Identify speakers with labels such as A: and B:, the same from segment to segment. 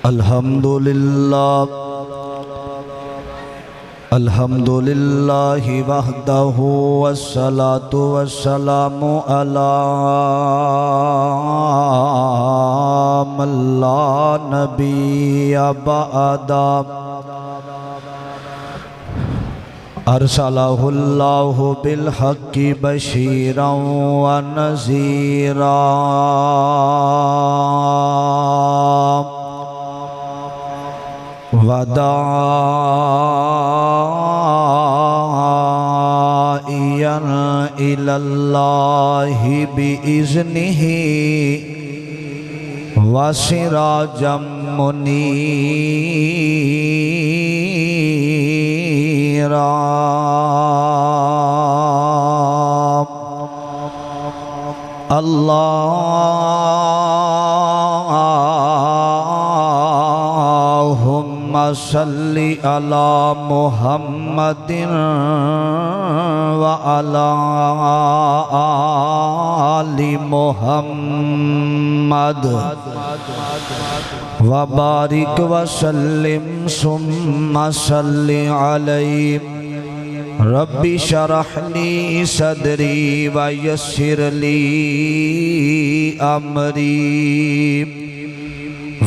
A: الحمدللہ وحدہ والصلاة والسلام علی من لا نبی بعدہ ارسلہ اللہ بالحق بشیرا ونذیرا وداعیا الی اللہ بإذنہ وسراجا منیرا اللہم صلی علی محمد وعلی آل محمد وبارک وسلم ثم صلی علیہ رب اشرح لی صدری ویسر لی امری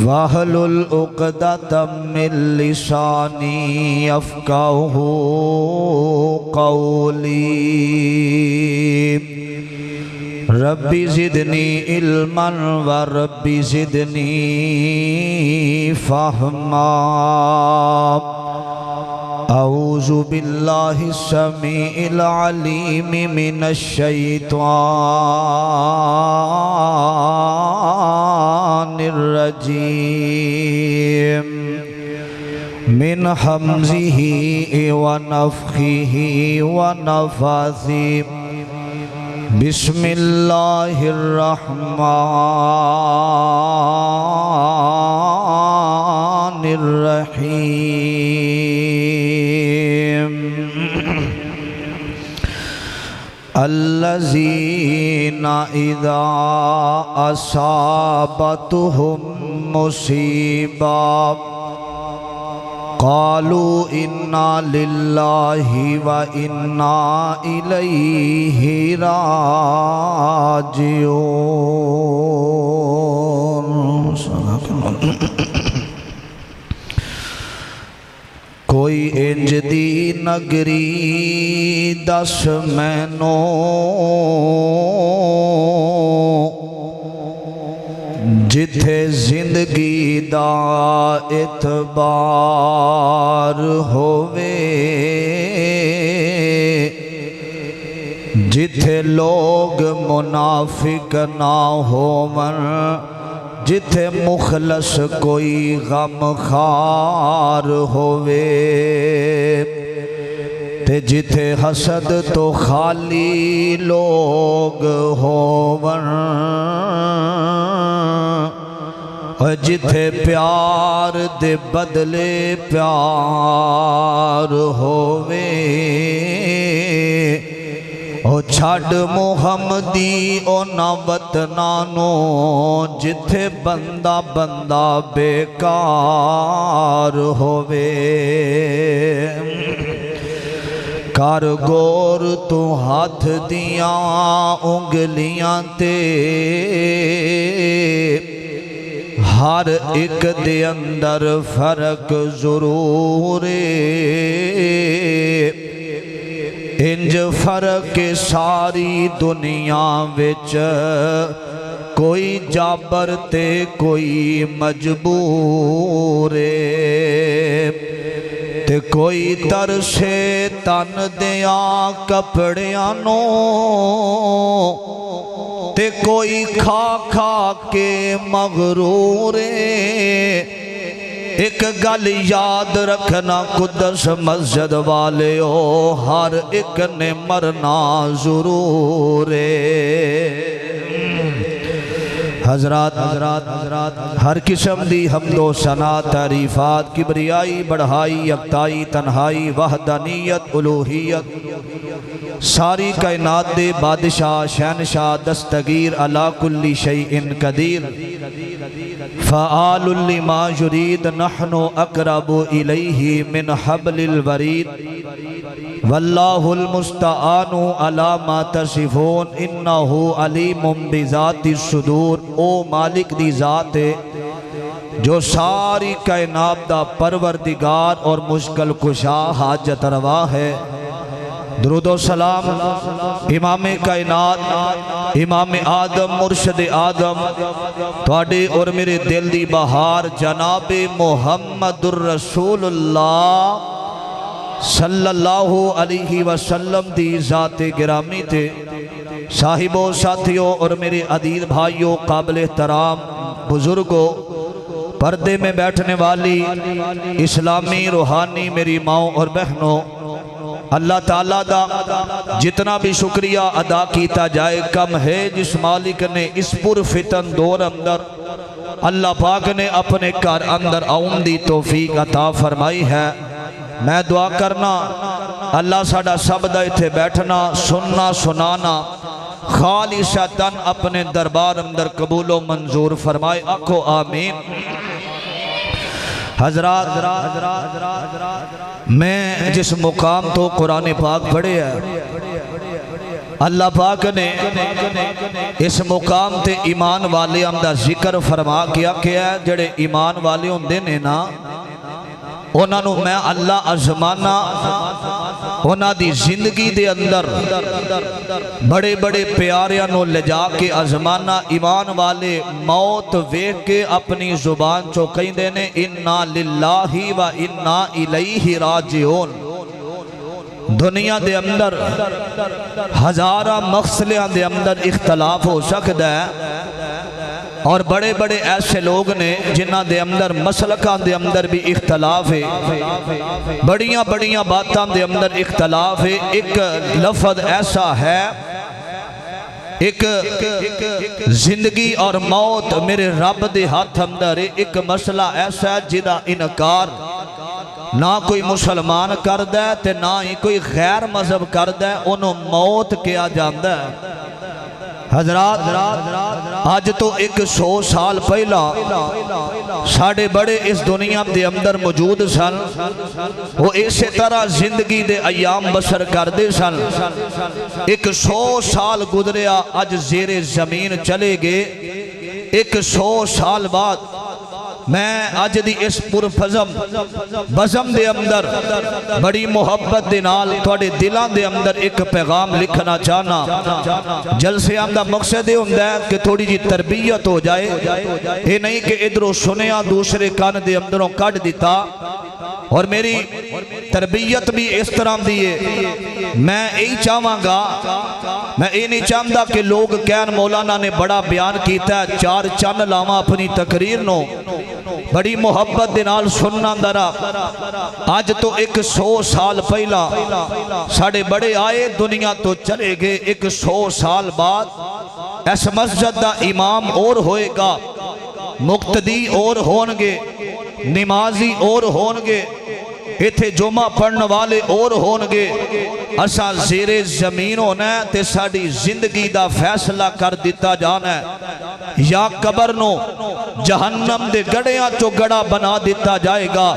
A: واحلل عقدۃ من لسانی یفقہوا قولی رب زدنی علما ورب زدنی فہما اعوذ باللہ السمیع العلیم من الشیطان الرجیم من حمزہ ونفخہ ونفاثہ بسم اللہ الرحمن الرحیم الذین اذا اصابتهم مصیبہ قالوا انا للہ وانا الیہ راجعون۔ کوئی انج دی نگری دس مینوں جتھے زندگی دا اعتبار ہووے، جتھے لوگ منافق نہ ہوون، جتھے مخلص کوئی غم خار ہووے، تے جتھے حسد تو خالی لوگ ہوون، جتھے پیار دے بدلے پیار ہووے، او چھڑ محمدی او نہ وطنانو، جتھے بندہ بندہ بیکار ہووے، کر غور تو ہاتھ دیاں انگلیاں تے، ہر ایک دے اندر فرق ضرور انج فرق ساری دنیا وچ، کوئی جابر تے کوئی مجبور تے کوئی ترسے تن دیاں کپڑیاں نو، تے کوئی کھا کھا کے مغرور ایک گل یاد رکھنا قدس مسجد والے ہو، ہر ایک نے مرنا ضرور حضرات ہر قسم دی حمد و ثنا تعریفات کبریائی بڑھائی یکتائی تنہائی وحدانیت الوہیت ساری کائنات دے بادشاہ شہنشاہ دستگیر علی کل شیء قدیر فعال لما يريد نحن اقرب الیہ من حبل الورید واللہ المستعان علی ما تصفون انہ علیم بذات الصدور۔ او مالک دی ذات ہے جو ساری کائنات دا پروردگار اور مشکل کشا حاجت روا ہے۔ درود و سلام امام کائنات امام آدم مرشد آدم تواڈے اور میرے دل دی بہار جناب محمد الرسول اللہ صلی اللہ علیہ وسلم دی ذات گرامی تے صاحبوں ساتھیوں اور میرے عزیز بھائیوں قابل احترام بزرگوں پردے میں بیٹھنے والی اسلامی روحانی میری ماؤں اور بہنوں، اللہ تعالیٰ دا جتنا بھی شکریہ ادا کیتا جائے کم ہے جس مالک نے اس پر فتن دور اندر اللہ پاک نے اپنے گھر اندر آؤن دی توفیق عطا فرمائی ہے۔ میں دعا کرنا اللہ ساڈا سب دا ایتھے بیٹھنا سننا سنانا خالصتاً اپنے دربار اندر قبول و منظور فرمائے، آکھو آمین۔ حضرات میں جس مقام تو قرآن پاک پڑھے ہے اللہ پاک نے اس مقام تے ایمان والے دا ذکر فرما کیا ہے جڑے ایمان والے ہوندے نے نا انہاں نو میں اللہ ازمانا انہاں دی زندگی دے اندر بڑے بڑے پیاریاں نو لجا کے ازمانا۔ ایمان والے موت ویکھ کے اپنی زبان چو کہندے نے انا للہ و انا الیہ راجعون۔ دنیا دے اندر ہزارہ مسئلیاں دے اندر اختلاف ہو سکتا ہے اور بڑے بڑے ایسے لوگ نے جنہ دے اندر مسلکاں دے اندر بھی اختلاف ہے، بڑیاں بڑیاں باتاں دے اندر اختلاف ہے۔ ایک لفظ ایسا ہے، ایک زندگی اور موت میرے رب دے ہاتھ اندر ہے۔ ایک مسئلہ ایسا ہے جدا انکار نہ کوئی مسلمان کردہ ہے تے نہ ہی کوئی غیر مذہب کردہ ہے، انہوں موت کیا جاندہ ہے۔ حضرات آج تو 100 سال پہلا ساڑھے بڑے اس دنیا دے اندر موجود سن، وہ اسی طرح زندگی دے ایام بسر کر دے سن۔ 100 سال گزریا آج زیر زمین چلے گئے۔ 100 سال بعد میں آج دی اس پرفزم بزم دے اندر بڑی محبت دے نال تواڈے دلان دے اندر ایک پیغام لکھنا چاہنا۔ جلسے آمدہ مقصد یہ ہوندہ ہے کہ تھوڑی جی تربیت ہو جائے، یہ نہیں کہ ادھروں سنیا دوسرے کان دے اندروں کٹ دیتا۔ اور میری تربیت بھی اس طرح دیئے میں یہی چاہواں گا، میں یہ نہیں چاہتا کہ لوگ کہن مولانا نے بڑا بیان کیتا ہے 4 چند لاما اپنی تقریر نو بڑی محبت دنال سننا درہ۔ آج تو 100 سال پہلا ساڑھے بڑے آئے دنیا تو چلے گئے۔ 100 سال بعد اس مسجد دا امام اور ہوئے گا، مقتدی اور ہونگے، نمازی اور ہونگے، ایتھے جمعہ پڑھنے والے اور ہونگے۔ اساں زیر زمین ہونا ہے تے ساڑی زندگی دا فیصلہ کر دیتا جانا ہے، یا قبر نو جہنم دے گڑیاں چو گڑا بنا دیتا جائے گا،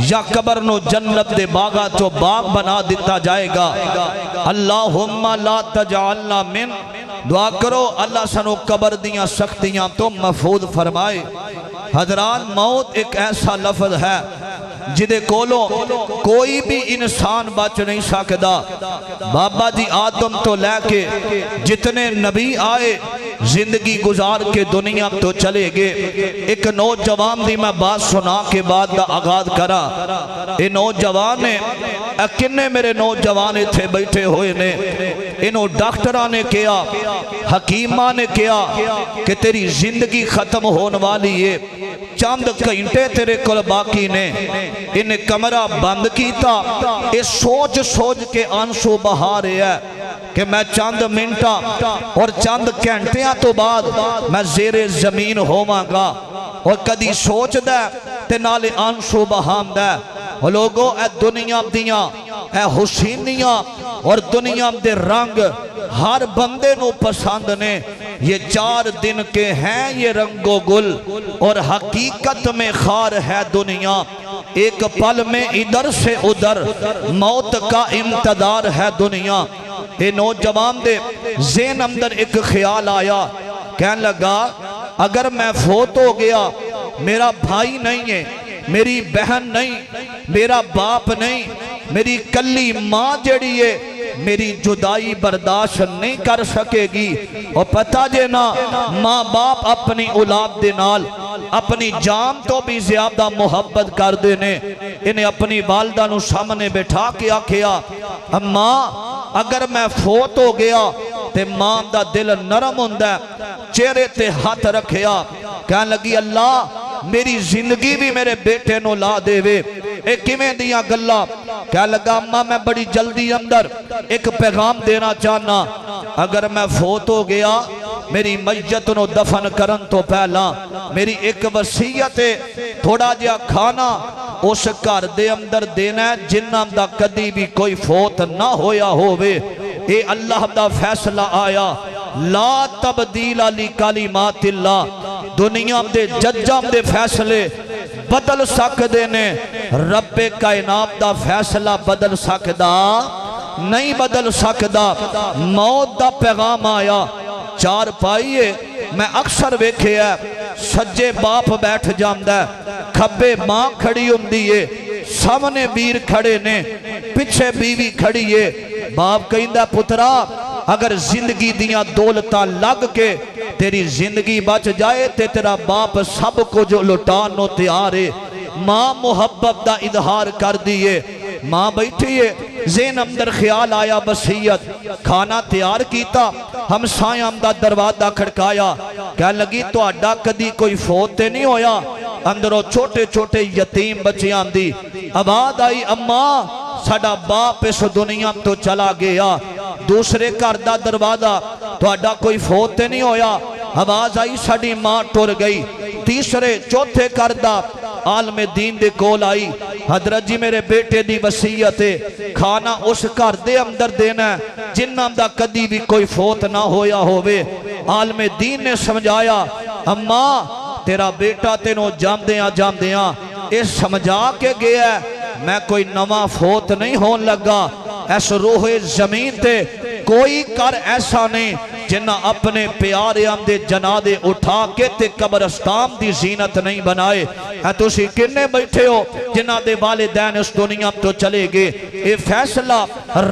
A: یا قبر نو جنت دے باغا چو باغ بنا دیتا جائے گا۔ اللہم لا تجعلنا من، دعا کرو اللہ سنو قبر دیاں سختیاں تو محفوظ فرمائے۔ حضرات موت ایک ایسا لفظ ہے جدے کولو کوئی بھی انسان بچ نہیں سکتا۔ بابا جی آدم تو لے کے جتنے نبی آئے زندگی گزار کے دنیا تو چلے گئے۔ ایک نوجوان دی میں بات سنا کے بعد دا آغاز کرا۔ اے نوجوان نے کنے میرے نوجوان تھے بیٹھے ہوئے نے، انہوں ڈاکٹرہ نے کیا، حکیمہ نے کیا کہ تیری زندگی ختم ہونے والی ہے، چاند گھنٹے تیرے کل باقی نے۔ انہیں کمرہ بند کیتا، اس سوچ سوچ کے آنسو بہا رہے ہے کہ میں چاند منٹا اور چاند گھنٹیاں تو بعد میں زیر زمین ہوواں گا، اور کدی سوچ دے تے نالے آنسو بہام دے۔ اور لوگوں اے دنیا دیاں اے حسینیاں اور دنیا دے رنگ ہر بندے نو پسند نے، یہ 4 دن کے ہیں یہ رنگ و گل اور حقیقت میں خار ہے دنیا، ایک پل میں ادھر سے ادھر موت کا امتدار ہے دنیا۔ اے نوجوان دے ذہن اندر ایک خیال آیا، کہنے لگا اگر میں فوت ہو گیا، میرا بھائی نہیں ہے، میری بہن نہیں، میرا باپ نہیں، میری کلی ماں جڑی ہے میری جدائی برداشت نہیں کر سکے گی۔ اور پتہ جے نا ماں باپ اپنی اولاد دے نال اپنی جان تو بھی زیادہ محبت کر دینے۔ انہیں اپنی والدہ نو سامنے بیٹھا کے آکھیا اماں اگر میں فوت ہو گیا تے ماں دا دل نرم ہوندا ہے، چہرے تے ہاتھ رکھیا، کہنے لگی اللہ میری زندگی بھی میرے بیٹے نو لا دے وے۔ ایک کیویں دیاں گلاں، کہنے لگا اماں میں بڑی جلدی اندر ایک پیغام دینا چاہنا، اگر میں فوت ہو گیا میری میت نو دفن کرن تو پہلا میری ایک وصیت ہے، تھوڑا جہا کھانا اس گھر دے اندر دینا ہے جنہاں دا کدی بھی کوئی فوت نہ ہویا ہووے۔ اے اللہ دا فیصلہ آیا، لا تبدیل لکلمات اللہ، دنیا دے ججاں دے فیصلے بدل سکدے نے، رب کائنات دا فیصلہ بدل سکدا نہیں بدل سکدا۔ موت دا پیغام آیا، چار پائیے میں اکثر ویکھے ہے سجے باپ بیٹھ جاندہ ہے، کھبے ماں کھڑی ہوندی ہے، سامنے بیر کھڑے نے، پچھے بیوی کھڑی ہے، باپ کہندہ پترا اگر زندگی دیاں دولتاں لگ کے تیری زندگی بچ جائے تے تیرا باپ سب کو جو لٹانو تیارے۔ ماں محبت دا اظہار کر دیئے، ماں بیٹھی ہے، ذہن اندر خیال آیا وصیت، کھانا تیار کیتا، ہم سائیں دا دروازہ کھڑکایا، کہنے لگی تو اڈا کدی کوئی فوت تے نہیں ہویا، اندروں چھوٹے چھوٹے یتیم بچیاں دی، آواز آئی اماں ساڈا باپ اس دنیا تو چلا گیا، دوسرے گھر دا دروازہ تو اڈا کوئی فوت تے نہیں ہویا، آواز آئی ساڈی ماں ٹر گئی، تیسرے چوتھے گھر دا عالم دین دے کول آئی، حضرت جی میرے بیٹے دی وصیت ہے، کھانا اس گھر دے اندر دینا ہے جنہاں دا کدی بھی کوئی فوت نہ ہویا ہووے۔ عالم دین نے سمجھایا اماں تیرا بیٹا تینوں جامدیاں اس سمجھا کے گیا ہے میں کوئی نواں فوت نہیں ہون لگا، اس روح زمین تے کوئی کر ایسا نہیں جنہ اپنے پیارے آمدے جنادے اٹھا کے تے قبرستان دی زینت نہیں بنائے۔ اے تسی کنے بیٹھے ہو جنہ دے والدین اس دنیا تو چلے گے، اے فیصلہ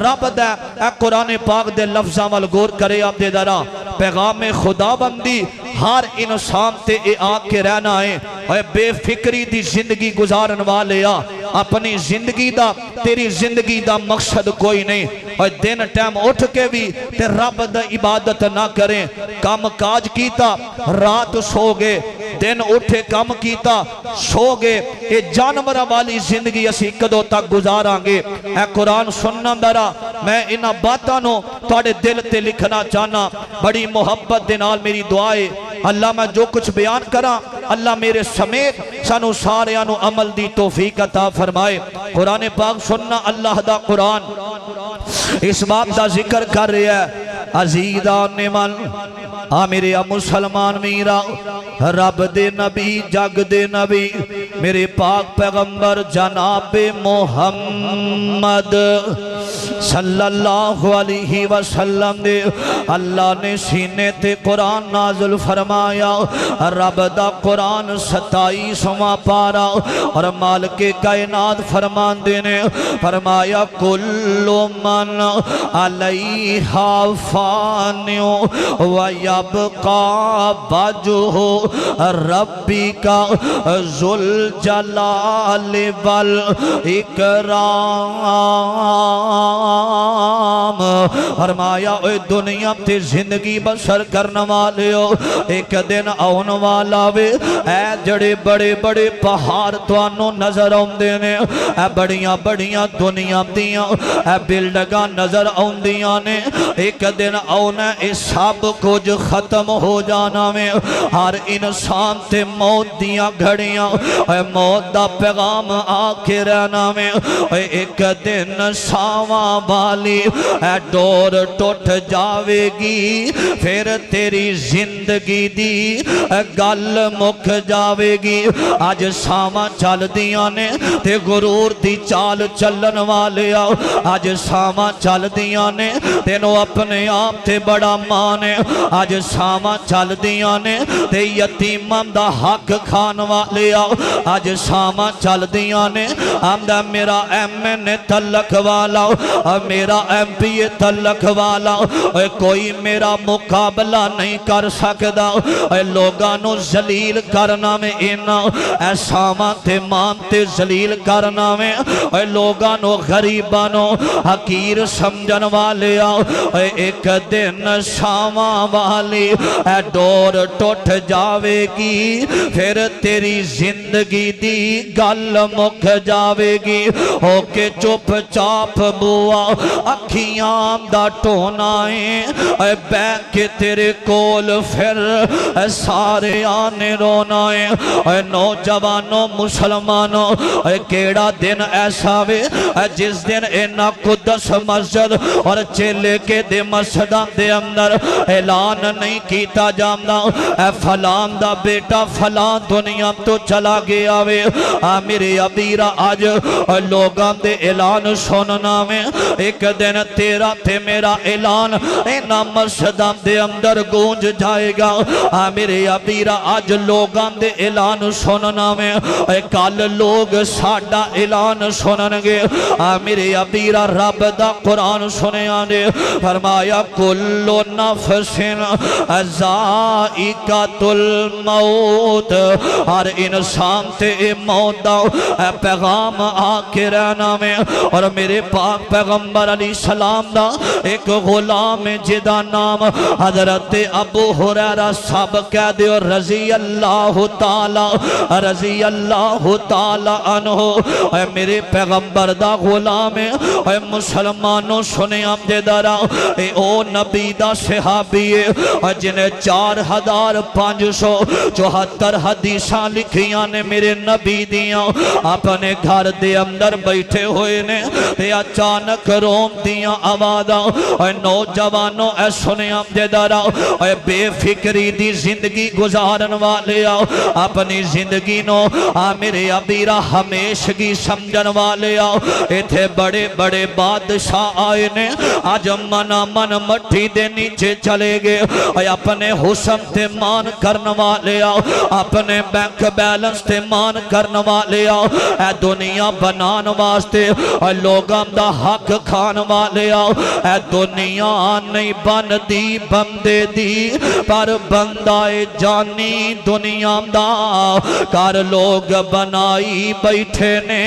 A: رب دے، اے قرآن پاک دے لفظاں وال غور کرے آمدے درہ، پیغام خدا بندی ہر انسان تے اے آگ کے رہنا ہے، اے بے فکری دی زندگی گزارن والے آ، اپنی زندگی دا تیری زندگی دا مقصد کوئی نہیں، اور دن ٹائم اٹھ کے بھی تے رب دا عبادت نہ کریں، کام کاج کیتا رات سو گے، دن اٹھے کام کیتا سو گے، اے جانور والی زندگی اسی کدوں تک گزاراں گے۔ اے قرآن سننا درہ میں انہاں باتانوں تھوڑے دل تے لکھنا چاہنا، بڑی محبت دے نال میری دعائے اللہ میں جو کچھ بیان کراں اللہ میرے سمیت سانو ساریانو عمل دی توفیق عطا فرمائے۔ قرآن پاک سننا اللہ دا قرآن اس بات دا ذکر کر رہا ہے، عزیزان من میرے مسلمان میرا رب دے نبی جگ دے نبی میرے پاک پیغمبر جناب محمد صلی اللہ علیہ وسلم دے اللہ نے سینے تے قرآن نازل فرمایا، رب دا قرآن 27واں پارا اور مالک کائنات فرمان دینے فرمایا کل من علیہا فانیو ویبقا وجہ ربک ذو الجلال والاکرام۔ فرمایا اے دنیا تے زندگی بسر کرنے والے ہو، ایک دن آن والا وے اے جڑے بڑے بڑے پہاڑ توانو نظر آندے نے، اے بڑیاں بڑیاں دنیا دیاں اے بلڈگاں نظر آندیاں نے، ایک دن آنا اے سب کچھ ختم ہو جانا میں، ہر انسان تے موت دیاں گھڑیاں اے موت دا پیغام آ کے رہنا میں، اے ایک دن ساواں والی اے ڈور ٹوٹ جاوے گی پھر تیری زندگی دی گل مک جاوے گی اج شاماں چل دیاں نے تے غرور دی چال چلن والے آؤ اج شاماں چل دیاں نے تینوں اپنے آپ تے بڑا مانے اج شاماں چل دیاں نے تے یتیماں دا حق کھان والے آؤ اج شاماں چل دیاں نے آمدہ میرا ایم این اے تلک والا میرا ایم پی اے تلک والا کوئی میرا مقابلہ نہیں کر سکدا لوگانوں ذلیل کرنا میں اینا اے شاماں تے مان تے ذلیل کرنا میں لوگانوں غریبانوں حقیر سمجھن والے آؤ ایک دن شاماں والی اے ڈور ٹوٹ جاوے گی پھر تیری زندگی دی گل مک جاوے گی ہو کے چپ چاپ بوا اکھیاں دا ٹونائیں بے کے تیرے کول پھر سارے آنے رونائیں نوجوانوں مسلمانوں کیڑا دن ایسا وے جس دن اینا قدس مسجد اور چلے کے دے مسجدان دے اندر اعلان نہیں کیتا جامنا اے فلان دا بیٹا فلان دنیا تو چلا گیا وے میرے ابیرہ آج لوگاں دے اعلان سننا میں ایک دن تیرا تے میرا اعلان اینا مسجدان دے اندر گونج جائے گا میرے ابیرہ آج لوگاں دے اعلان سننا میں کال لوگ ساڑا اعلان سننگے میرے ابیرہ رب دا قرآن سنے آنے فرمایا کلو نفس ذائقۃ الموت ہر انسان تے موت دا پیغام آکے رہنا میں اور میرے پاک پیغمبر علیہ السلام دا ایک غلام جدا نام حضرت ابو ہریرہ صاحب کہہ دے رضی اللہ تعالی عنہ میرے پیغمبر دا غلام ہے مسلمانوں سنے امجدارا او نبی دا صحابی ہے جنہیں 4574 حدیثاں لکھیاں نے میرے نبی دیاں اپنے گھر دے اندر بیٹھے ہوئے نے تے اچانک روم دیاں آوازاں نوجوانوں اے سنے امجدارا بے فکری دی زندگی گزارن والے آؤ اپنی زندگی نو میرے ابیرہ ہمیشگی سمجھن والے آؤ ایتھے بڑے بڑے بادشاہ آئے نے آج منا من مٹھی دے نیچے چلے گئے اپنے حسن تے مان کرن والے آؤ اپنے بینک بیلنس تے مان کرن والے آؤ اے دنیا بنان واسطے لوگاں دا حق کھان والے آؤ اے دنیا نہیں بن دی بندے دی پر بندہ جانی دنیا دا کار لوگ بنائی بیٹھے نے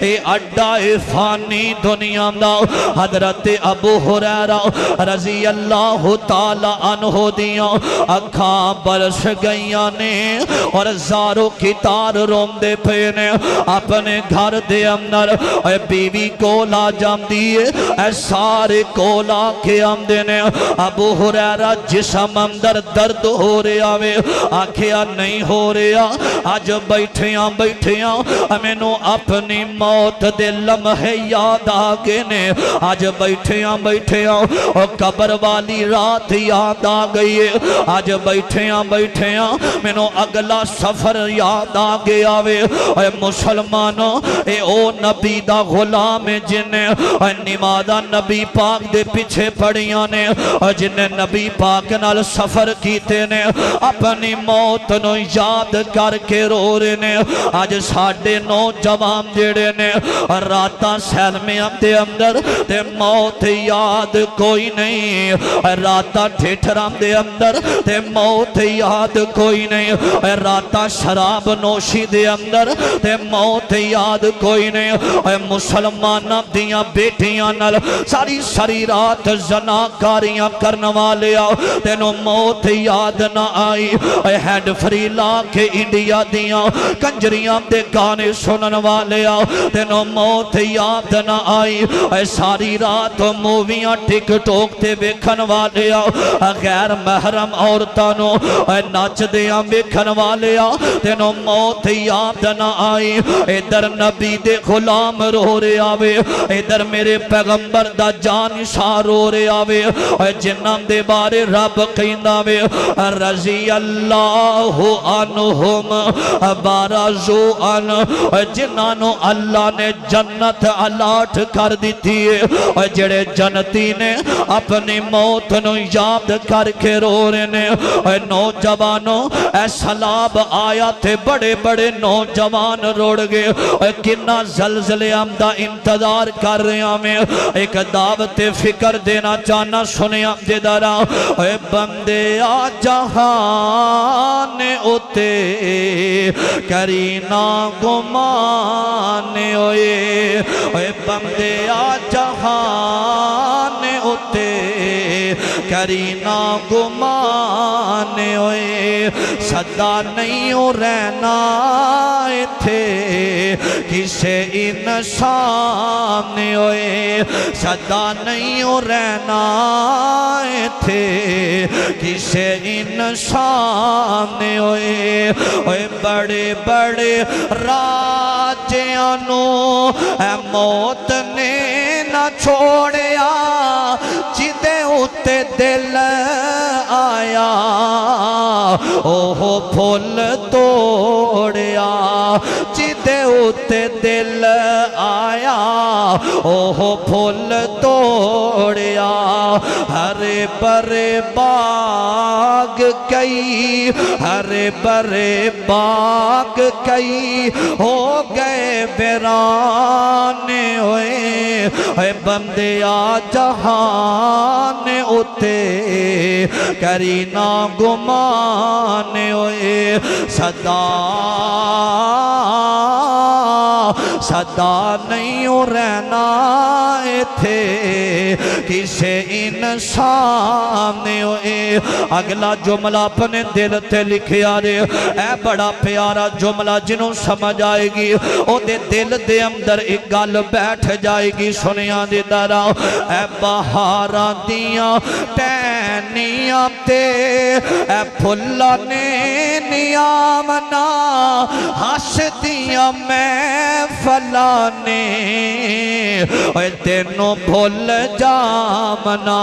A: اے اڈا فانی دنیا دا حضرت ابو ہریرہ رضی اللہ تعالی عنہ دیاں اکھاں برس گئیاں نے اور زارو کی تار روم دے پینے اپنے گھر دے اندر بیوی کو لا جام دیئے اے سارے کو لا کے آمدے نے ابو ہریرہ جسم اندر درد ہو رہے آوے آکھیا نہیں ہو رہا آج بیٹھیاں ہمیں اپنی موت دے لمحے یاد آگے نے آج بیٹھیاں قبر والی رات یاد آگئی ہے آج بیٹھیاں میں اگلا سفر یاد آگے آوے اے مسلمانوں اے او نبی دا غلام جنہیں نمازہ نبی پاک دے پیچھے پڑیاں نے جنہیں نبی پاک نال سفر کیتے نے اپنی موت نو یاد کر کے رو رہے نے آج ساڑھے نوجوان جڑے نے راتاں سیلمیاں دے اندر تے موت یاد کوئی نہیں راتاں ٹھٹھراں دے اندر تے موت یاد کوئی نہیں راتاں شراب نوشی دے اندر تے موت یاد کوئی نہیں مسلمانہ دیاں بیٹیاں نال ساری رات زناکاریاں کرن والے آؤ تینوں موت یاد نہ آئی ہیڈ فری لا کے انڈیا دیاں کنجریاں دے گانے سنن والے آؤ تینوں موت یاد نہ آئی ساری رات موویاں ٹک ٹوک تے بیکھن والے آؤ غیر محرم عورتانوں ناچ دیاں بیکھن والے آؤ تینوں موت یاد نہ آئی ادھر نبی دے غلام رو رہے آوے ادھر میرے پیغمبر دا جان شار ہو رہا وے جنہاں دے بارے رب کہندا وے رضی اللہ عنہم بارزو ان جنہاں نو اللہ نے جنت الاٹ کر دیتی ہے جڑے جنتی نے اپنی موت نو یاد کر کے رو رہے نے نوجوانوں اے سلاب آیا تھے بڑے بڑے نوجوان روڑ گئے کنہ زلزلے آمدہ انتظار کر رہے ہیں ایک دعوت فکر دینا چاہنا سنے آمدے دارا اے بندے آ جہان اتے کرینا گمانے ہوئے اے بندے آ جہان اتے کرینا گمانے ہوئے صدا نہیں ہو رہنا تھے کسے انسان ہوئے صدا نہیں ہو رہنا تھے کسے انسان ہوئے بڑے بڑے راجیانوں اے موت نے نہ چھوڑیا جدے اتے دل آیا اوہ پھول توڑیا جدے اتے دل آیا اوہ پھول توڑیا ہرے برے باغ کئی ہرے برے باغ کئی ہو گئے ویرانے ہوئے اے بندے آ جہان اتے کرینا گمانے ہوئے صدا نہیں ہو رہنا تھے کسے انسان ہوئے اگلا جملہ اپنے دل تے لکھیا رہے اے بڑا پیارا جملہ جنہوں سمجھ آئے گی او دے دل دے اندر ایک گل بیٹھ جائے گی سنیاں دے دارا اے بہاراں دیاں ٹینیاں تے اے پھلا نے نیامنا ہس دیاں میں فلانے اے تینوں بھول جامنا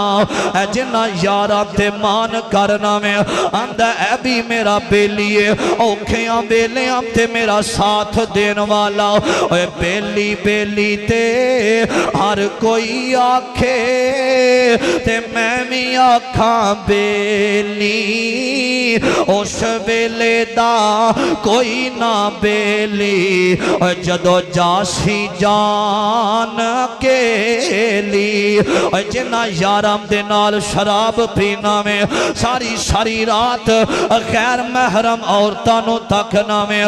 A: اے جنہ یارہ تے مان کرنا میں اندہ اے بھی میرا بیلیے اوکھیاں بیلیاں تے میرا ساتھ دین والا اے بیلی بیلی تے ہر کوئی آکھے تے میں بھی آکھاں بیلی اس بیلے دا کوئی نہ بیلی جدو جاسی جان کے لی جنہ یارم دے نال شراب پینا میں ساری رات غیر محرم عورتانوں تکنا میں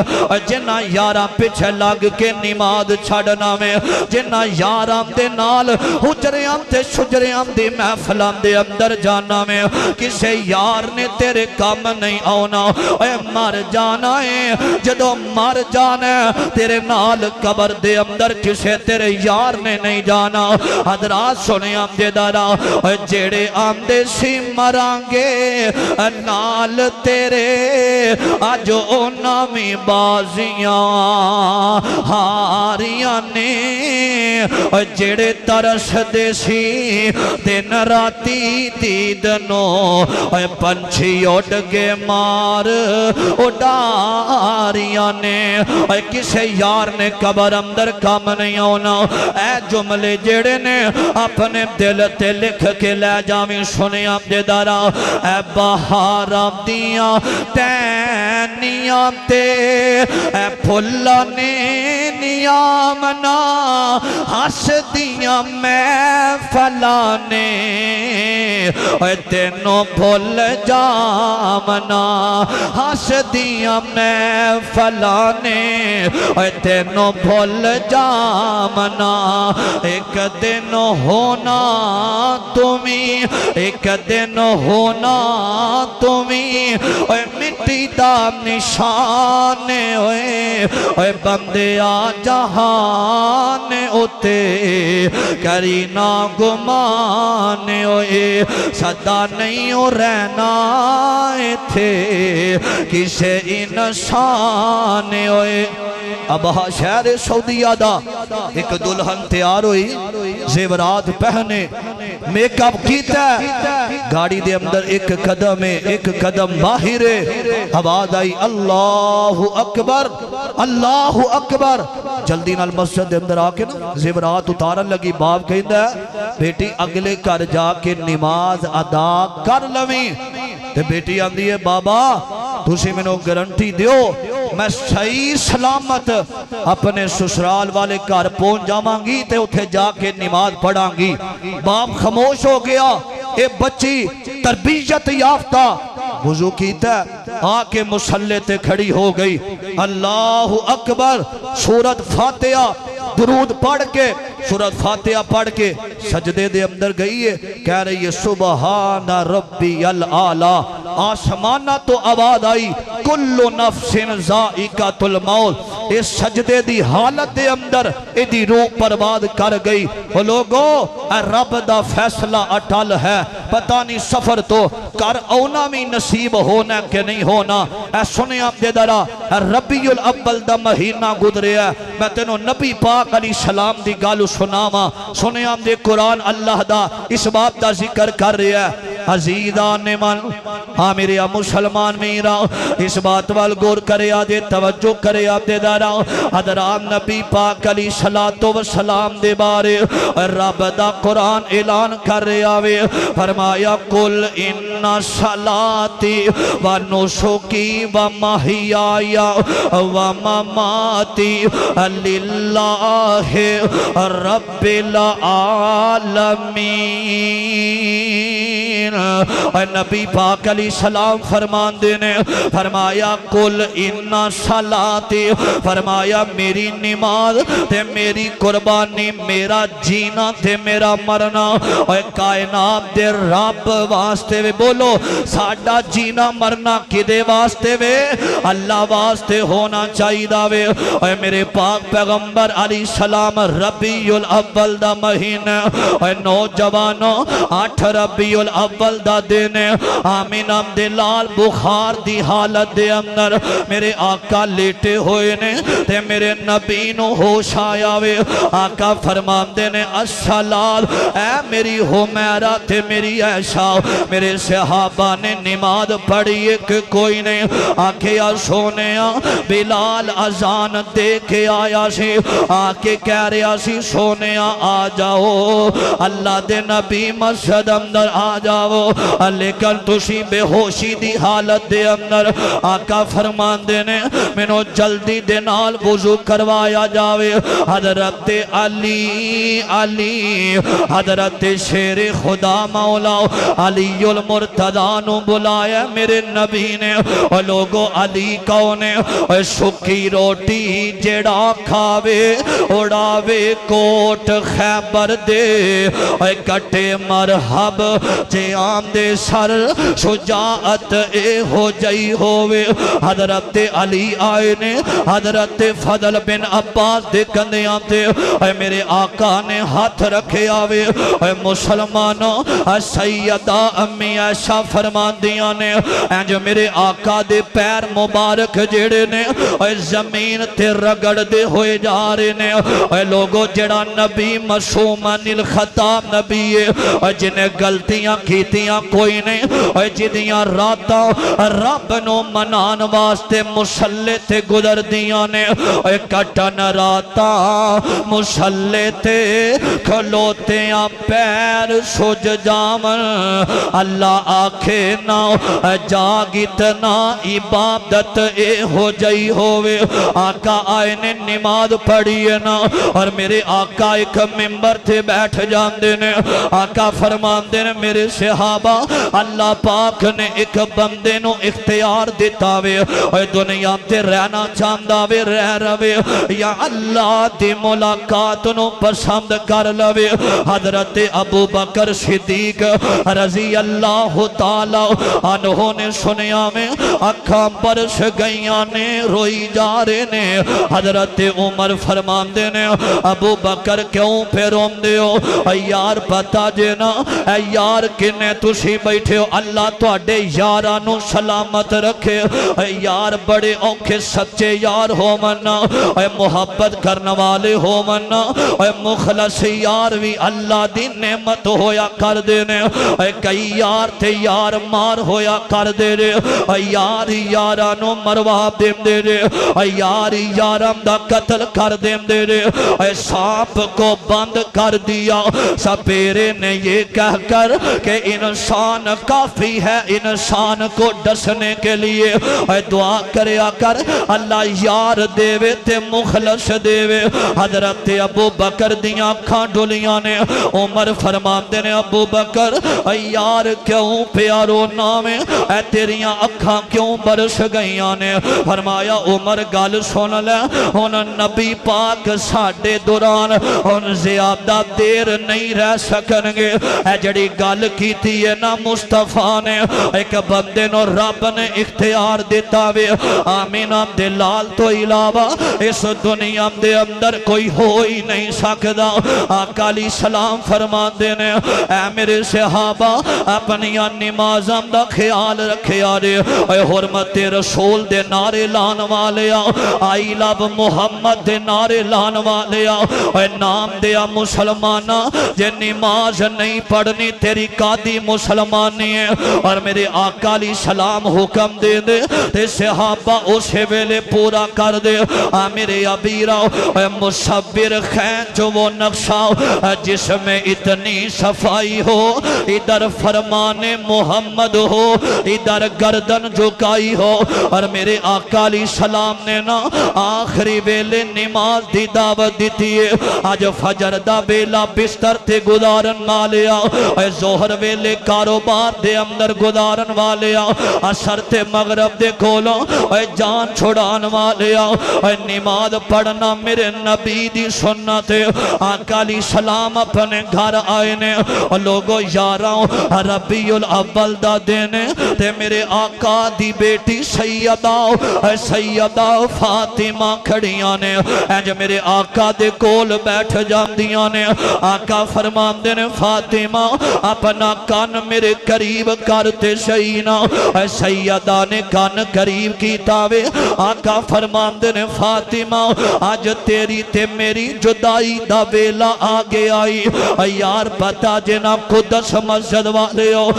A: جنہ یارم پچھے لگ کے نماز چھڑنا میں جنہ یارم دے نال حجریاں تے شجریاں دی محفلان دے اندر جانا میں کسے یار نے تیرے کام نہیں آنا اے مر جانا ہے جدو مر جانا ہے تیرے نال قبر دے اندر کسے تیرے یار نے نہیں جانا حضرات سنے آمدے دارا جیڑے آمدے سی مرانگے نال تیرے آج اونامی بازیاں ہاریاں نے جیڑے ترس دے سی دن راتی دیدنوں پنچھی اڑ گے مار اڑاریاں نے کسے یار نے قبر اندر کام نہیں ہونا اے جملے جڑے نے اپنے دل تے لکھ کے لے جاویں سنے آمدے دارا اے بہاراں دیاں ٹینیاں تے اے پھلا نے نیامنا ہس دیاں میں فلانے اے تینوں بھول جامنا ہس دیاں میں فلانے اے تینوں بھول جامنا ایک دن ہونا تمہیں ایک دن ہونا تمہیں اے مٹی دا نشان اے بندے آ جہان اتے کرینا گمان صدا نہیں ہو رہنا تھے کسے انسان ابہا شہر سعودیہ دا ایک دلہن تیار ہوئی زیورات پہنے میک اپ کیتا گاڑی دے اندر ایک قدم باہر آواز آئی اللہ اکبر اللہ اکبر جلدی نال مسجد دے اندر آکے نا زیورات اتارن لگی باپ کہندا ہے بیٹی اگلے گھر جا کے نماز ادا کر لویں تے بیٹی آندی ہے بابا تسی مینوں گارنٹی دیو میں صحیح سلامت اپنے سسرال والے گھر پہنچ جاواں گی تے اتھے جا کے نماز پڑھاں گی باپ خاموش ہو گیا اے بچی تربیت یافتہ وضو کیتا آکے مصلی تے کھڑی ہو گئی اللہ اکبر سورت فاتحہ درود پڑھ کے سورت فاتحہ پڑھ کے سجدے دے اندر گئی ہے کہہ رہی ہے سبحان ربی العالی آسمانہ تو آواز آئی کل نفس ذائقۃ الموت اس سجدے دی حالت دے اندر ایدی روح پرواد کر گئی وہ لوگوں رب دا فیصلہ اٹل ہے پتہ نہیں سفر تو کر اونا میں نصیب ہونا کہ نہیں ہونا اے سنے آپ دے درہ ربیع الاول دا مہینہ گزرے ہے میں تینوں نبی پاک علیہ السلام دی گالو سناما سنے آپ دے قرآن اللہ دا اس بات دا ذکر کر رہے ہیں عزیزان من میرے مسلمان میرا اس بات وال گور کرے آدھے توجہ کرے آدھے دارا حضرات نبی پاک علیہ السلام دے بارے رب دا قرآن اعلان کر رہے آوے فرمایا قل ان صلاتی و نسکی و محیای و مماتی للہ رب العالمین نبی پاک علیہ السلام فرمان دینے فرمایا قل ان صلاتی فرمایا میری نماز تے میری قربانی میرا جینا تے میرا مرنا اور کائنات دے رب واسطے وے بولو ساڑھا جینا مرنا کدے واسطے وے اللہ واسطے ہونا چاہی دا وے اور میرے پاک پیغمبر علیہ السلام ربیع الاول دا مہینہ اور نوجوانوں 8 ربیع الاول دا دینے آمین عبداللال بخار دی حالت دے اندر میرے آقا لیٹے ہوئے نے تے میرے نبی نو ہوش آیا وے آقا فرمان دینے السلال اے میری حمیرہ تے میری عائشہ میرے صحابہ نے نماز پڑھی ایک کوئی نے آکھیا سونیا بلال اذان دے کے آیا سی آکے کہہ رہا سی سونیا آ جاؤ اللہ دے نبی مسجد اندر آ جاؤ لیکن تسی بے ہوشی دی حالت دے اندر آقا فرمان دینے منو جلدی دے نال وضو کروایا جاوے حضرت علی حضرت شیر خدا مولا علی المرتضیٰ نو بلایا میرے نبی نے اور لوگوں علی کونے اور سکی روٹی جڑا کھاوے اڑاوے کوٹ خیبر دے اور کٹے مرحب جے آم دے سر شجاعت اے ہو جائی ہوئے حضرت علی آئے نے حضرت فضل بن عباس دے کندے آتے اے میرے آقا نے ہاتھ رکھے آوے اے مسلمانوں سیدہ امی عائشہ فرمان دیا نے اے جو میرے آقا دے پیر مبارک جڑے نے اے زمین تے رگڑ دے ہوئے جا رہے نے اے لوگوں جڑا نبی معصومن الخطا نبی ہے اے جنہیں غلطیاں کیتیاں کوئی نہیں اے جدیاں راتاں رب نو منان واسطے مصلی تے گزر دیاں نے اے کٹن راتاں مصلی تے کھلوتیاں پیر سج جامن اللہ آکھے نا جاگتنا عبادت اے ہو جائی ہوئے آقا آئے نے نماز پڑھی ہے نا اور میرے آقا ایک ممبر تھے بیٹھ جان دینے آقا فرمان دینے میرے صحابہ اللہ پاک نے ایک بندے نو اختیار دیتا وے اور دنیا تے رہنا چاندہ وے رہ روے یا اللہ دی ملاقات نو پسند کر لوے حضرت ابو بکر صدیق رضی اللہ اللہ تعالی عنہ نے سنیا میں اکھاں برش گئیاں نے روئی جا رہے نے حضرت عمر فرمان دے نے ابو بکر کیوں پہ روم دے ہو اے یار پتا جے نا اے یار کنے تسی بیٹھے ہو اللہ تو اڈے یارانو سلامت رکھے اے یار بڑے اوکھے سچے یار ہو منا اے محبت کرنے والے ہو منا اے مخلص یار بھی اللہ دی نعمت ہویا کر دینے اے کئی یار تے یار مار ہویا کر دے رے اے یار یارانو مرواب دیم دے رے اے یار یارم دا قتل کر دیم دے رے اے سانپ کو بند کر دیا سپیرے نے یہ کہہ کر کہ انسان کافی ہے انسان کو ڈسنے کے لیے اے دعا کریا کر اللہ یار دیوے تے مخلص دیوے حضرت ابو بکر دیاں کھاں ڈولیاں نے عمر فرمان دے نے ابو بکر اے یار کیوں پیارو نامے اے تیریاں اکھاں کیوں برش گئیاں نے فرمایا عمر گال سن لے ان نبی پاک ساڑھے دوران ان زیادہ دیر نہیں رہ سکنگے اے جڑی گال کی تھی نا مصطفیٰ نے ایک بندے نو رب نے اختیار دیتا وے آمین دلال تو علاوہ اس دنیا دے اندر کوئی ہو ہی نہیں سکدا آقا علیہ السلام فرما دینے اے میرے صحابہ اپنی نمازم دا خیال رکھے آرے اے حرمت رسول دے نارے لان والے آئی لب محمد دے نارے لان والے اے نام دیا مسلمانہ جے نماز نہیں پڑھنی تیری قادی مسلمانی ہے اور میرے آقا علیہ السلام حکم دے دے تے صحابہ اسے ویلے پورا کر دے میرے ابیرہ اے مصبر خین جو وہ نقشہ جس میں اتنی صفائی ہو ادھر فرمان محمد ہو ادھر گردن جھکائی ہو اور میرے آقا علیہ السلام نے نا آخری ویلے نماز دی دعوت دیتی ہے آج فجر دا بیلا بستر تے گزارن والیا اے ظہر ویلے کاروبار دے اندر گزارن والیا عصر تے مغرب دے کولو اے جان چھڑان والیا اے نماز پڑھنا میرے نبی دی سنت ہے آقا علیہ السلام اپنے گھر آئے نے لوگوں یاراں ربیع الاول دا دینے تے میرے آقا دی بیٹی سیدہ فاطمہ کھڑیاں نے جو میرے آقا دے کول بیٹھ جاندیاں نے آقا فرمان دینے فاطمہ اپنا کان میرے قریب کرتے شئینا سیدہ نے کان قریب کی تاوے آقا فرمان دینے فاطمہ آج تیری تے میری جدائی دا ویلا آگے آئی یار پتا جنا قدس مسجد والے ہو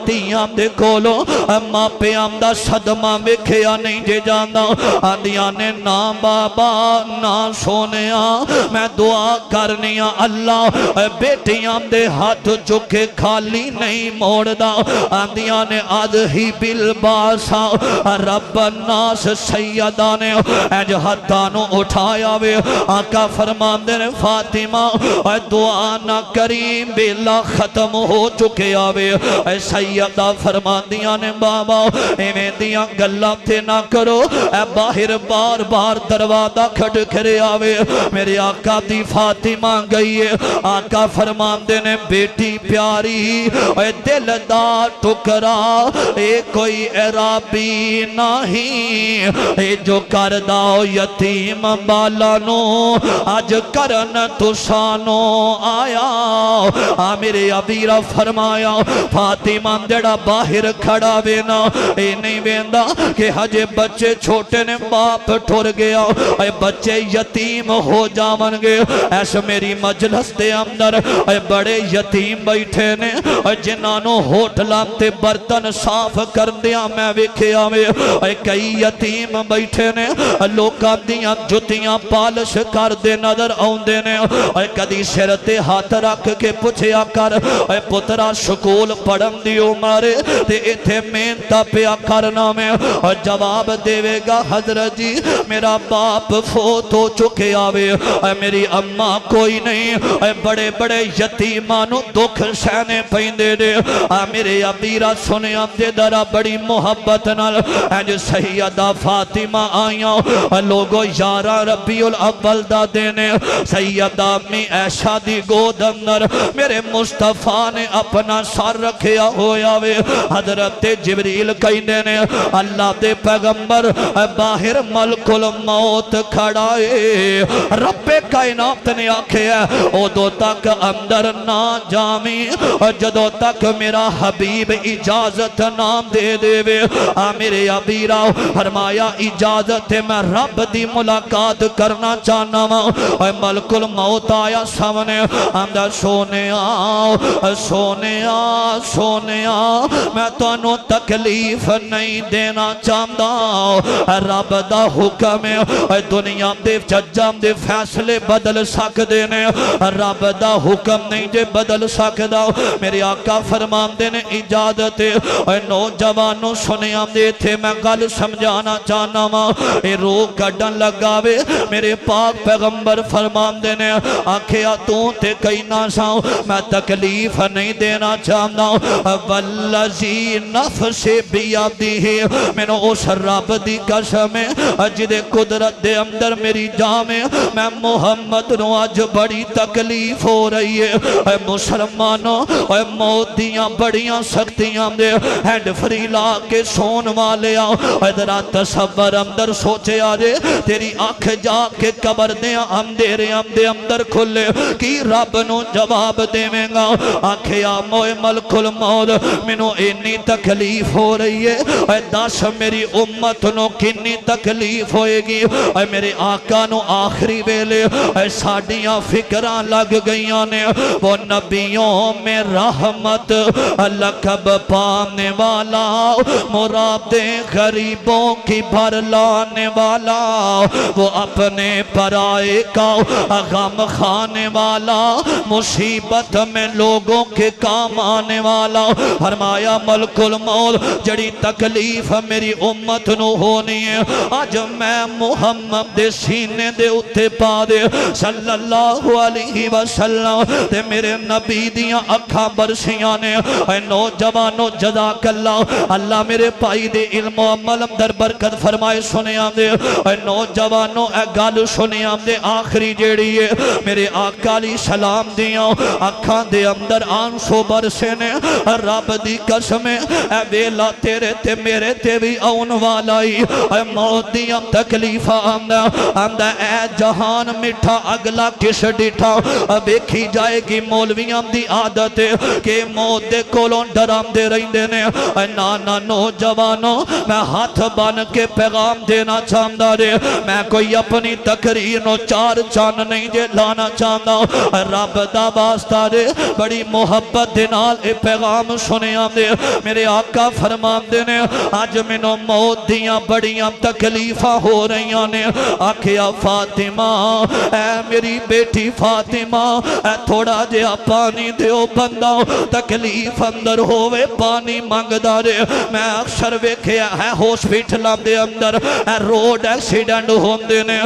A: تیاں دے کولو ماں پہ آمدہ صدمہ بکھیا نہیں جے جانا آدیاں نے نا بابا نا سونیا میں دعا کرنیا اللہ بیٹیاں دے ہاتھ چکے خالی نہیں موڑ دا آدیاں نے آدھی بالباسا رب الناس سیدہ نے اج ہتھانوں اٹھایا وے آقا فرمان دے فاطمہ دعا نہ کریم بیلا ختم ہو چکے آوے سیدہ فرمان دیا نے بابا ایمیں دیا گلہ تے نہ کرو باہر بار بار دروازہ کھڑ کرے آوے میرے آقا دی فاطمہ گئی ہے آقا فرمان دینے بیٹی پیاری دل دا ٹکرا کوئی عرابی نہیں جو کرداؤ یتیم بالانو آج کرن تسانو آیا میرے ابیرہ فرمایا فاطمہ جڑا باہر کھڑا بینا اے نہیں بیندہ کہ ہجے بچے چھوٹے نے باپ ٹھور گیا اے بچے یتیم ہو جاون گے ایسے میری مجلس دے اندر اے بڑے یتیم بیٹھے نے جنانو ہوٹلان تے برتن صاف کر دیا میں وکھیا میں اے کئی یتیم بیٹھے نے لوکاں دیاں جتیاں پالش کر دے نظر آؤں دے نے اے کدی سرتے ہاتھ رکھ کے پوچھیا کر اے پترا سکول پڑھن دیو مارے تے ایتھے محنت پیا کرنا میں جواب دے گا حضرت جی میرا باپ فوت ہو چکے آوے اے میری اماں کوئی نہیں اے بڑے بڑے یتیمانو دکھ سہنے پیندے دے میرے ابیرہ سنے آمدے درہ بڑی محبت نال جو سیدہ فاطمہ آئیاں لوگو یارہ ربیع الاول دا دینے سیدہ میں ایشہ دی گود اندر میرے مصطفیٰ نے اپنا سر رکھیا ہویا وے حضرت جبریل کہندے نے اللہ دے پیغمبر باہر ملک الموت کھڑا ہے رب کائنات نے آکھیا ادو تک اندر نہ جامی جدو تک میرا حبیب اجازت نام دے دے وے میرے ابیرا فرمایا اجازت ہے میں رب دی ملاقات کرنا چاہنا ہوں ملک الموت آیا سامنے اندر سونے میں تانوں تکلیف نہیں دینا چاہتا رب دا حکم ہے دنیا دے ججاں دے فیصلے بدل سکدے نے رب دا حکم نہیں جے بدل سکدا میرے آقا فرماندے نے اجازت ہے نوجوانوں سنیا دے تھے میں گل سمجھانا چاہنا ماں اے روح کڈن لگاوے میرے پاک پیغمبر فرماندے نے آکھیا تو تے کئی نہ ساؤں میں تکلیف نہیں دینا چاہنا والذی نفس بیادی میں نے اس رب دی قسم جدے قدرت دے اندر میری جان میں محمد نو آج بڑی تکلیف ہو رہی ہے اے مسلمانوں اے موت دیاں بڑیاں سختیاں دے ہینڈ فری لا کے سون والے آؤ ادھرا تصور اندر سوچے آجے تیری آنکھ جا کے قبر دے اندر کھلے کی رب نو جواب دے میں گا آنکھیں آموئے ملک الموت منو انی تکلیف ہو رہی ہے اے داس میری امت نو کنی تکلیف ہوئے گی اے میرے آقا نو آخری بیلے اے ساڑیاں فکران لگ گئیاں نے وہ نبیوں میں رحمت لقب پانے والا مراد غریبوں کی بھر لانے والا وہ اپنے پرائے کا غم کھانے والا مصیبت میں لوگوں کے کام آنے والا فرمایا ملک الموت جڑی تکلیف میری امت نو ہونی ہے آج میں محمد دے سینے دے اتے پا دے صلی اللہ علیہ وسلم تے میرے نبی دیاں اکھاں برسیاں نے اے نوجوانو جزاک اللہ میرے پائی دے علم و عمل در برکت فرمائے سنے آم دے اے نوجوانو اے گال سنے آم دے آخری جیڑی ہے میرے آقا علیہ السلام دیاں اکھاں دے اندر آنسو برسے نے رب دی قسم اے ویلا تیرے تے میرے تے بھی آن والائی اے موت دیاں تکلیف آمدہ اے جہان مٹھا اگلا کس ڈٹھا بیکھی جائے گی مولویاں دی عادت کہ موت دے کولوں ڈرام دے رہی دینے اے نانا نوجوانوں میں ہاتھ بان کے پیغام دینا چاہتا رہے میں کوئی اپنی تقریر نو چار چان نہیں جے لانا چاہتا رب دا واسطہ دے بڑی محبت دینال اے پیغام سنے آم دے میرے آقا فرمان دینے آج منو موت دیاں بڑیاں تکلیفہ ہو رہیاں نے آکھیا فاطمہ اے میری بیٹی فاطمہ اے تھوڑا جیا پانی دیو بندہ تکلیف اندر ہوئے پانی مانگ دارے میں اکثر ویکھیا ہے ہاسپٹلاں دے اندر اے روڈ ایکسیڈنٹ ہوندے نے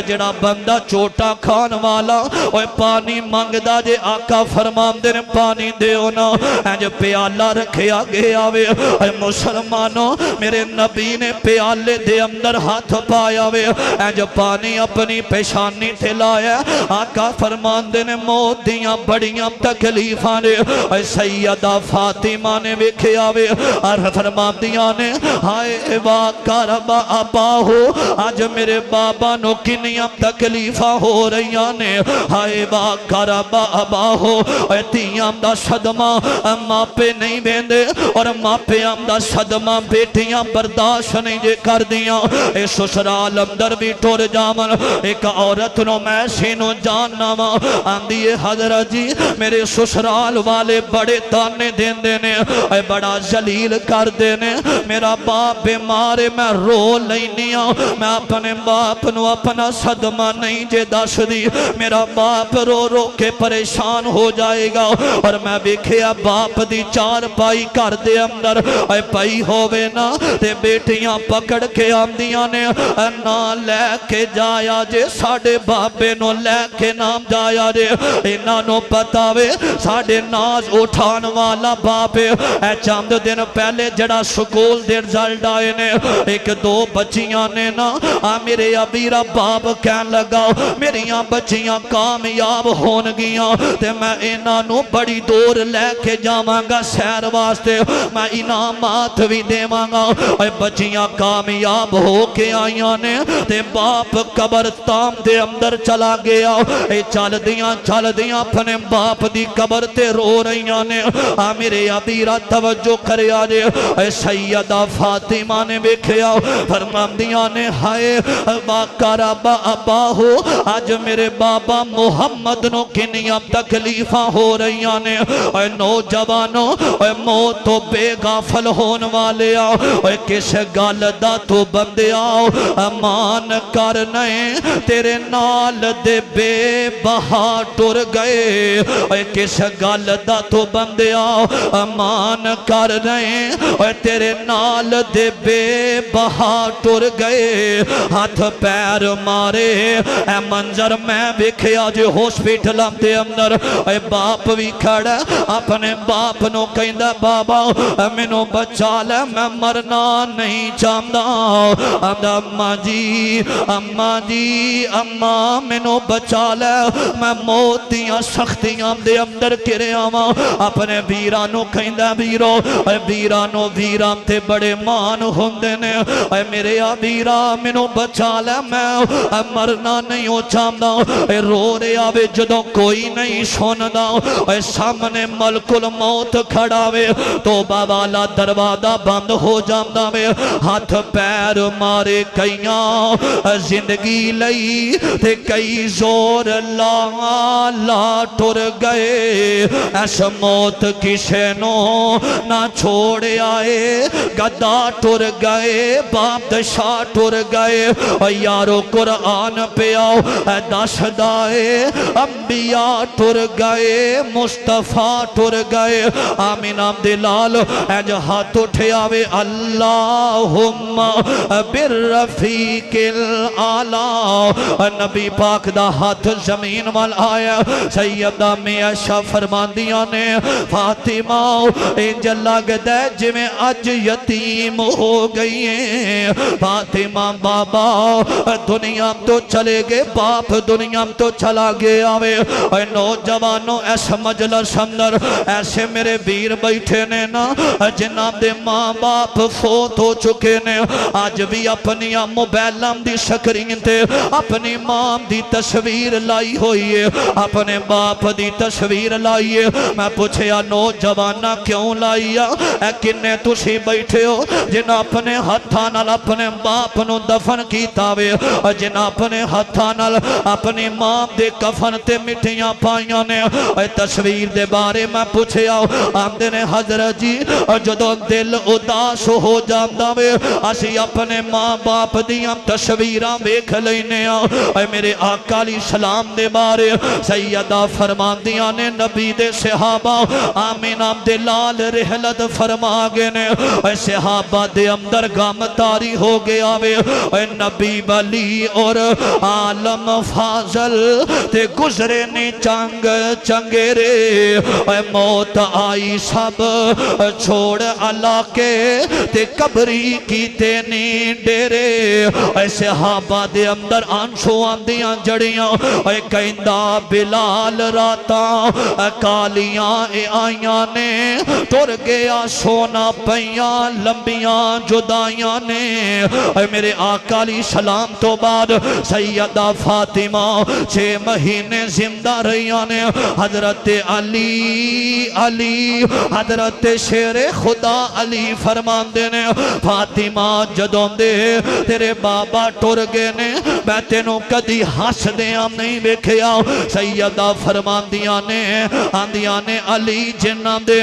A: جڑا بندہ چوٹا کھان والا اوے پانی مانگ دا جے آقا فرمان دے نے پانی دیو نا اے جو پیالہ رکھیا گیا وے اے مسلمانوں میرے نبی نے پیالے دے اندر ہاتھ پایا وے اے جو پانی اپنی پیشانی تے لایا آقا فرمان دے نے موت دیاں بڑیاں تکلیفاں نے اے سیدہ فاطمہ نے ویکھیا وے اور فرمان دیاں نے ہائے واقع رب آبا ہو آج میرے بابا نو کنیاں تکلیفاں ہو رہیاں نے ہائے واقع رب آبا ہو اے تیاں دا صدمہ ماں پہ نہیں بیندے اور ماں پہ ہم دا صدمہ بیٹیاں برداشت نہیں جے کر دیاں اے سسرال اندر بھی ٹور جامن ایک عورت نو میں سینو جاننا ماں آندیے حضرت جی میرے سسرال والے بڑے تانے دین دینے اے بڑا ذلیل کر دینے میرا باپ بیمارے میں رو لینیا میں اپنے باپ نو اپنا صدمہ نہیں جے دس دی میرا باپ رو رو کے پریشان ہو جائے گا اور میں بکھیا باپ دی چار پائی کر دے اندر اے پائی ہووے نا تے بیٹیاں پکڑ کے آمدیاں نے نا لے کے جایا جے ساڑے باپے نو لے کے نام جایا جے انہاں نو پتاوے ساڑے ناز اٹھان والا باپے اے چاند دن پہلے جڑا سکول دیر رزلٹ آئے نے ایک دو بچیاں نے نا میرے ابیرہ باب کہن لگا میریاں بچیاں کامیاب ہون گیاں تے میں انہاں نو بڑی دور لے کے جاواں جاواں سیر واسطے میں انعامات بھی دیواں اے بچیاں کامیاب ہو کے آئیاں نے تے باپ قبرستان دے اندر چلا گیا اے چل دیاں اپنے باپ دی قبر تے رو رہیاں نے میرے ابیرا توجہ کریا جے اے سیدہ فاطمہ نے ویکھیا فرماندیاں نے ہائے باقربا ابا ہو آج میرے بابا محمد نو کنیاں تکلیفاں ہو رہیاں نے اے نوجوانوں اے موت تو بے غافل ہون والے آؤ اے کس گل دا تو بندے آؤ امان کرنے تیرے نال دے بے بہا ٹر گئے اے کس گل دا تو بندے آؤ امان کرنے اے تیرے نال دے بے بہا ٹر گئے ہاتھ پیر مارے اے منظر میں ویکھیا جے ہاسپٹل دے اندر اے باپ بھی کھڑا اپنے باپ نو کہندا بابا مینوں بچا لے میں مرنا نہیں چاہتا اماں جی اماں مینوں بچا لے میں موت دیاں سختیاں دے اندر گرے آواں اپنے ویرانوں کہندا ویرو اے ویرانوں ویراں تے بڑے مان ہوندے نے اے میرے ویرا مینوں بچا لے میں مرنا نہیں ہو چاہتا اے رو رہے آوے جدوں کوئی نہیں سندا اے سامنے ملک الموت کھڑا وے توبہ والا دروازہ بند ہو جاندہ میں ہاتھ پیر مارے کئیاں زندگی لئی تے کئی زور لا ٹر گئے ایس موت کسے نو نہ چھوڑے آئے گدا ٹر گئے باپ دشاہ ٹر گئے یارو قرآن پہ آؤ دس دائے انبیاء ٹر گئے مصطفیٰ ٹر گئے آمین دلال اج ہاتھ اٹھے آوے اللہم بالرفیق الاعلی نبی پاک دا ہاتھ زمین وال آیا سیدہ میشہ فرماندیاں نے فاطمہ انجل لگ دے جی میں اج یتیم ہو گئی ہیں فاطمہ بابا دنیا تو چلے گے باپ دنیا تو چلا گیا آوے نوجوانوں ایسا مجلس اندر ایسے میرے ویر بیٹھے نے نا جناب دے ماں باپ فوت ہو چکے نے آج بھی اپنی موبائلام دی سکرین تے اپنی ماں دی تصویر لائی ہوئی ہے اپنے باپ دی تصویر لائی ہے میں پوچھیا نوجوانہ کیوں لائی ہے کنے تسی بیٹھے ہو جن اپنے ہتھانال اپنے باپ نو دفن کیتا وے جن اپنے ہتھانال اپنی ماں دے کفن تے مٹیاں پائیاں نے تصویر دے بارے میں پوچھیا آمدے نے حضرت جی جدو دل اداس ہو جاندہ وے اسی اپنے ماں باپ دیاں تصویراں بیکھ لینے اے میرے آقا علیہ السلام دے بارے سیدہ فرماندیاں نے نبی دے صحابہ آمین عبداللال رحلت فرما گے نے اے صحابہ دے اندر غم تاری ہو گیا وے اے نبی ولی اور عالم فاضل تے گزرے نے چنگ چنگیرے اے موت آئی سب چھوڑ علاقے تے قبری کی تینی ڈیرے اے صحابہ دے اندر آنسو آندیاں جڑیاں اے کہندہ بلال راتاں کالیاں اے آئیاں نے ٹر گیا سونا پیاں لمبیاں جدائیاں نے اے میرے آقا علیہ السلام تو بعد سیدہ فاطمہ 6 مہینے زندہ رہیاں نے حضرت علی حضرت شیر خدا علی فرمان دے نے فاطمہ جدوں دے تیرے بابا ٹر گئے نے میں تینوں کدی ہس دیاں نہیں بیکھیا سیدہ فرمان دیاں نے آندیاں نے علی جنہ دے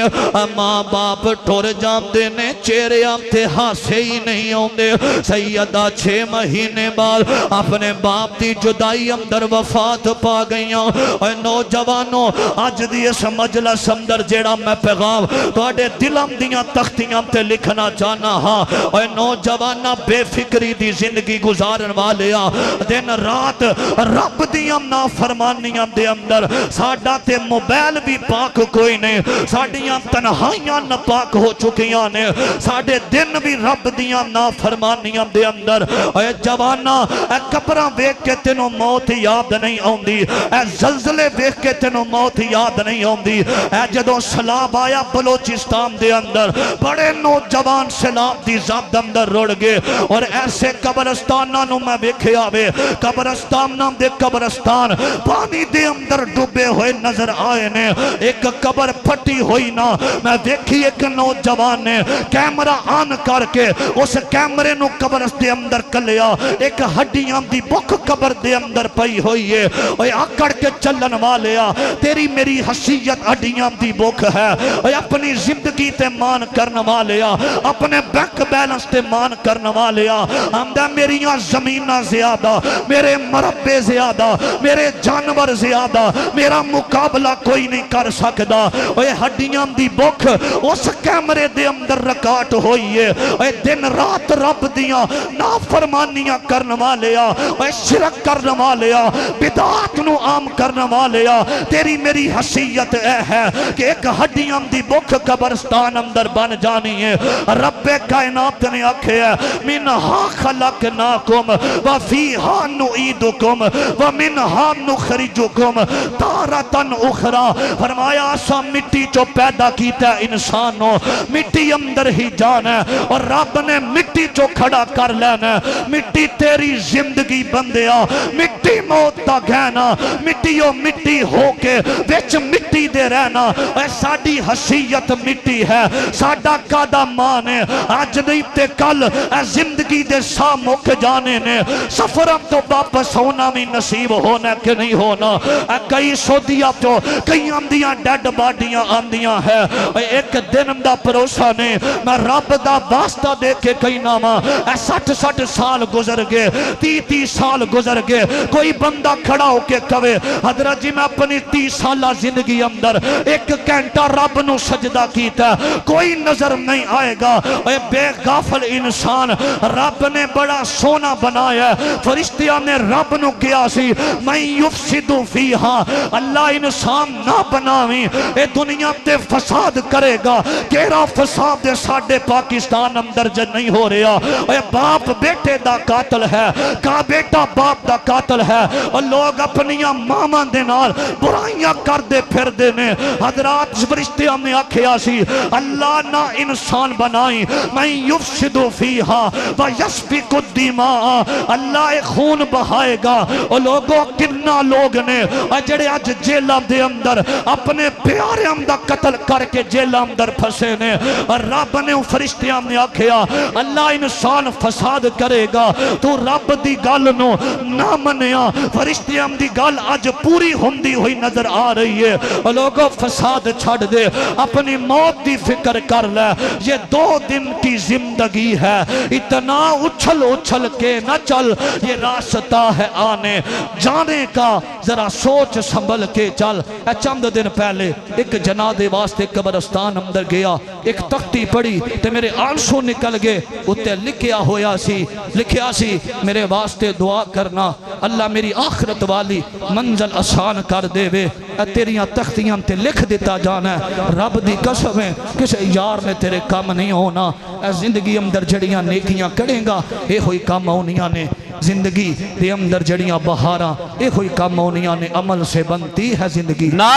A: ماں باپ ٹر جام دے نے چہرے ہم تے ہاسے ہی نہیں ہوندے سیدہ 6 مہینے بعد اپنے باپ دی جدائی اندر وفات پا گئیاں اے نوجوانوں آج دی اس مجلس اندر جیڑا میں پیغام تو اڈے دلم دیاں تختیاں تے لکھنا چاہنا ہاں اے نوجوانہ بے فکری دی زندگی گزارن والیا دن رات رب دیاں نافرمانیاں دے اندر ساڈا تے موبائل بھی پاک کوئی نہیں ساڈیاں تنہائیاں نپاک ہو چکیاں نے ساڈے دن بھی رب دیاں نافرمانیاں دے اندر اے جوانہ اے قبراں ویکھ کے تینوں موت یاد نہیں آؤندی اے زلزلے ویکھ کے تینوں موت یاد نہیں آؤندی اے جدوں سلام عذاب آیا بلوچستان دے اندر، بڑے نوجوان سیلاب دی زد اندر رڑ گئے، اور ایسے قبرستاناں نو میں ویکھے آوے، قبرستاناں دے قبرستان پانی دے اندر ڈوبے ہوئے نظر آئے نے، ایک قبر پھٹی ہوئی نا، میں دیکھی ایک نوجوان نے کیمرہ آن کر کے اس کیمرے نو قبر دے اندر کلیا، ایک ہڈیاں دی بک قبر دے اندر پئی ہوئی ہے، اوے آکڑ کے چلن والیا، تیری میری حیثیت ہڈیاں دی بک ہے، اوے اپنی زندگی تے مان کرن والیا، اپنے بینک بیلنس تے مان کرن والیا، آمدہ میریاں زمینہ زیادہ، میرے مربے زیادہ، میرے جانور زیادہ، میرا مقابلہ کوئی نہیں کر سکدا، اوے ہڈیاں دی بک اس کیمرے دے اندر رکاٹ ہوئی ہے، اوے دن رات رب دیاں نافرمانیاں کرن والیا، اوے شرک کرن والیا، بدعات نو عام کرن والیا، تیری میری حیثیت اے ہے کہ ایک ہڈیاں دی بک قبرستان اندر بن جانی ہے۔ رب کائنات نے آکھے ہے منہا خلقناکم وفیہا نعیدکم ومنہا نخرجکم تارتن اخرى، فرمایا آسا مٹی جو پیدا کیتا ہے انسانوں، مٹی اندر ہی جان ہے، اور رب نے مٹی جو کھڑا کر لینا ہے، مٹی تیری زندگی بندیا، مٹی موت دا گہنا، مٹیوں مٹی ہو کے وچ مٹی دے رہنا، اے ساڑی حیثیت مٹی ہے، ساڑا قادہ مان ہے، آج نہیں تے کل اے زندگی دے سا مک جانے نے، سفرم تو واپس ہونا بھی نصیب ہونا کہ نہیں ہونا، اے کئی سودیاں تو کئی آندیاں ڈیڈ باڈیاں آندیاں ہے، اے ایک دن دا پروسہ نے میں رب دا واسطہ دے کے کئی نامہ، اے 60 سال گزر گئے، 30 سال گزر گئے، کوئی بندہ کھڑا ہو کے کہے حضرت جی میں اپنی 30 سالہ زندگی اندر ایک گھنٹہ رب نو سجدہ کیتا، کوئی نظر نہیں آئے گا، اے بے غافل انسان، رب نے بڑا سونا بنایا ہے، فرشتیاں نے رب نو کیا سی میں یفسد فیہا، اللہ انسان نہ بناویں، اے دنیا تے فساد کرے گا، کیرا فساد دے ساڑھے پاکستان اندر جن نہیں ہو رہا، اے باپ بیٹے دا قاتل ہے، کا بیٹا باپ دا قاتل ہے، اور لوگ اپنیاں ماما دے نال برائیاں کر دے پھر دے نے، حضرات فرشتیاں نے آکھیا سی اللہ نہ انسان بنائیں میں یفسد فیہا ویسفک الدماء، اللہ ایک خون بہائے گا، اور لوگوں کتنا لوگ نے جڑے آج جیلہ دے اندر اپنے پیارے اندر قتل کر کے جیلہ اندر پھسے نے، اور رب نے فرشتیاں نے آکھیا اللہ انسان فساد کرے گا، تو رب دی گل نو نہ منیا، فرشتیاں دی گل آج پوری ہوندی ہوئی نظر آ رہی ہے، اور لوگوں فساد چھڑ دے، اپنی موت دی فکر کر لے، یہ 2 دن کی زندگی ہے، اتنا اچھل اچھل کے نہ چل، یہ راستہ ہے آنے جانے کا، ذرا سوچ سنبھل کے چل۔ اے چند دن پہلے ایک جنازے واسطے قبرستان اندر گیا، ایک تختی پڑی تے میرے آنسو نکل گئے، اتے لکھیا ہویا سی میرے واسطے دعا کرنا، اللہ میری آخرت والی منزل آسان کر دے وے، اے تیریاں تختیاں تے لکھ دیتا جانا ہے، رب دی قسم ہے کسے یار نے تیرے کام نہیں ہونا، اے زندگی اندر جڑیاں نیکیاں کریں گا اے ہوئی کام ہونیاں نے، زندگی دے اندر جڑیاں بہاراں اے ہوئی کام ہونیاں نے، عمل سے بنتی ہے زندگی۔